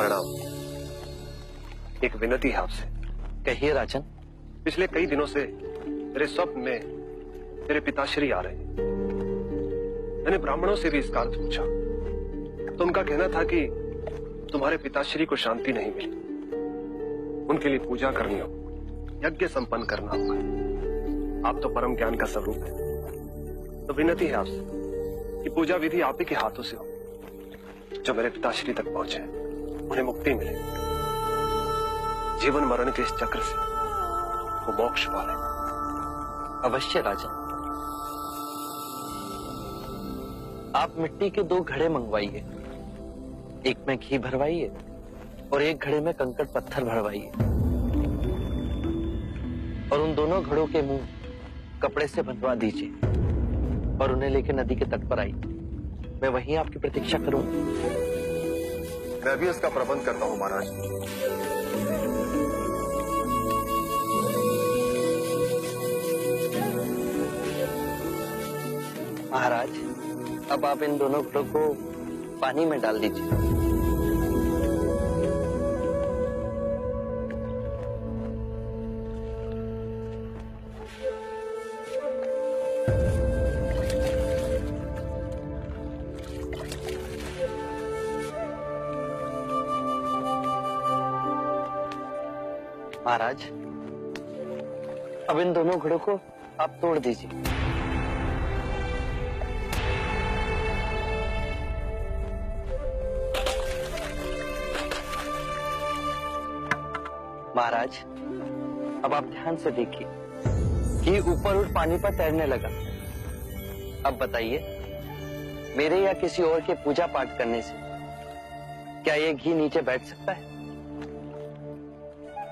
प्रणाम। एक विनती है आपसे। कहिए राजन। पिछले कई दिनों से मेरे स्वप्न में मेरे पिताश्री आ रहे हैं। मैंने ब्राह्मणों से भी इसका अर्थ पूछा तो उनका कहना था कि तुम्हारे पिताश्री को शांति नहीं मिली, उनके लिए पूजा करनी हो, यज्ञ संपन्न करना होगा। आप तो परम ज्ञान का स्वरूप है, तो विनती है आपसे कि पूजा विधि आप ही के हाथों से हो, जो मेरे पिताश्री तक पहुंचे, उन्हें मुक्ति मिले, जीवन मरण के इस चक्र से वो मोक्ष पाले। अवश्य राजन। आप मिट्टी के 2 घड़े मंगवाइए, एक में घी भरवाइए और एक घड़े में कंकड़ पत्थर भरवाइए, और उन दोनों घड़ों के मुंह कपड़े से बंधवा दीजिए और उन्हें लेकर नदी के तट पर आइए। मैं वहीं आपकी प्रतीक्षा करूंगा। मैं भी इसका प्रबंध करता हूं महाराज। महाराज, अब आप इन दोनों घड़ों को पानी में डाल दीजिए। महाराज, अब इन दोनों घड़ों को आप तोड़ दीजिए। महाराज, अब आप ध्यान से देखिए कि ऊपर उठ पानी पर तैरने लगा। अब बताइए, मेरे या किसी और के पूजा पाठ करने से क्या ये घी नीचे बैठ सकता है?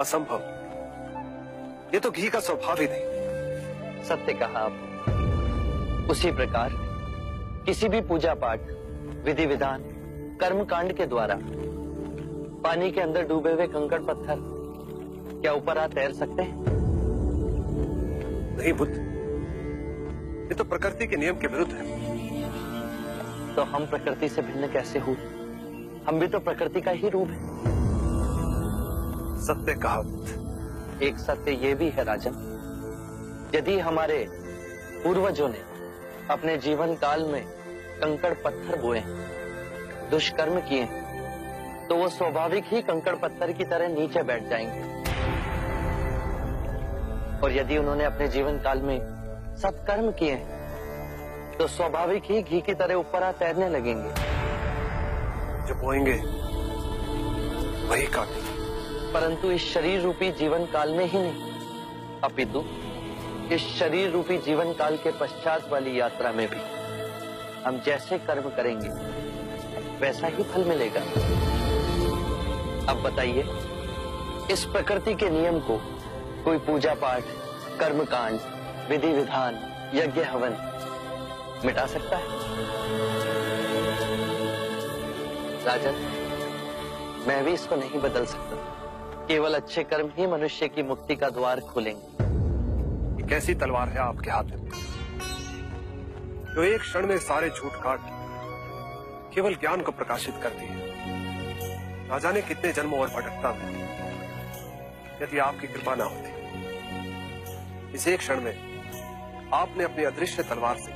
असंभव। ये तो घी का स्वभाव ही नहीं। सत्य कहा आप। उसी प्रकार किसी भी पूजा पाठ, विधि विधान, कर्म कांड के द्वारा पानी के अंदर डूबे हुए कंकड़ पत्थर क्या ऊपर आ तैर सकते हैं? नहीं बुद्ध, ये तो प्रकृति के नियम के विरुद्ध है। तो हम प्रकृति से भिन्न कैसे हुए? हम भी तो प्रकृति का ही रूप है। सत्य कहा बुद्ध। एक सत्य ये भी है राजन, यदि हमारे पूर्वजों ने अपने जीवन काल में कंकड़ पत्थर बोए, दुष्कर्म किए, तो वो स्वाभाविक ही कंकड़ पत्थर की तरह नीचे बैठ जाएंगे। और यदि उन्होंने अपने जीवन काल में सत्कर्म किए तो स्वाभाविक ही घी की तरह ऊपर आ तैरने लगेंगे। जो बोएंगे वही काटेंगे। परंतु इस शरीर रूपी जीवन काल में ही नहीं, अपितु इस शरीर रूपी जीवन काल के पश्चात वाली यात्रा में भी हम जैसे कर्म करेंगे वैसा ही फल मिलेगा। अब बताइए, इस प्रकृति के नियम को कोई पूजा पाठ, कर्मकांड, विधि विधान, यज्ञ हवन मिटा सकता है? राजन, मैं भी इसको नहीं बदल सकता। केवल अच्छे कर्म ही मनुष्य की मुक्ति का द्वार खोलेंगे। कैसी तलवार है आपके हाथ में, जो एक क्षण में सारे झूठ काट केवल ज्ञान को प्रकाशित करती है। ना जाने कितने जन्मों और भटकता में यदि आपकी कृपा ना होती, इस एक क्षण में आपने अपनी अदृश्य तलवार से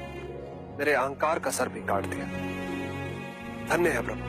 मेरे अहंकार का सर भी काट दिया। धन्य है प्रभु।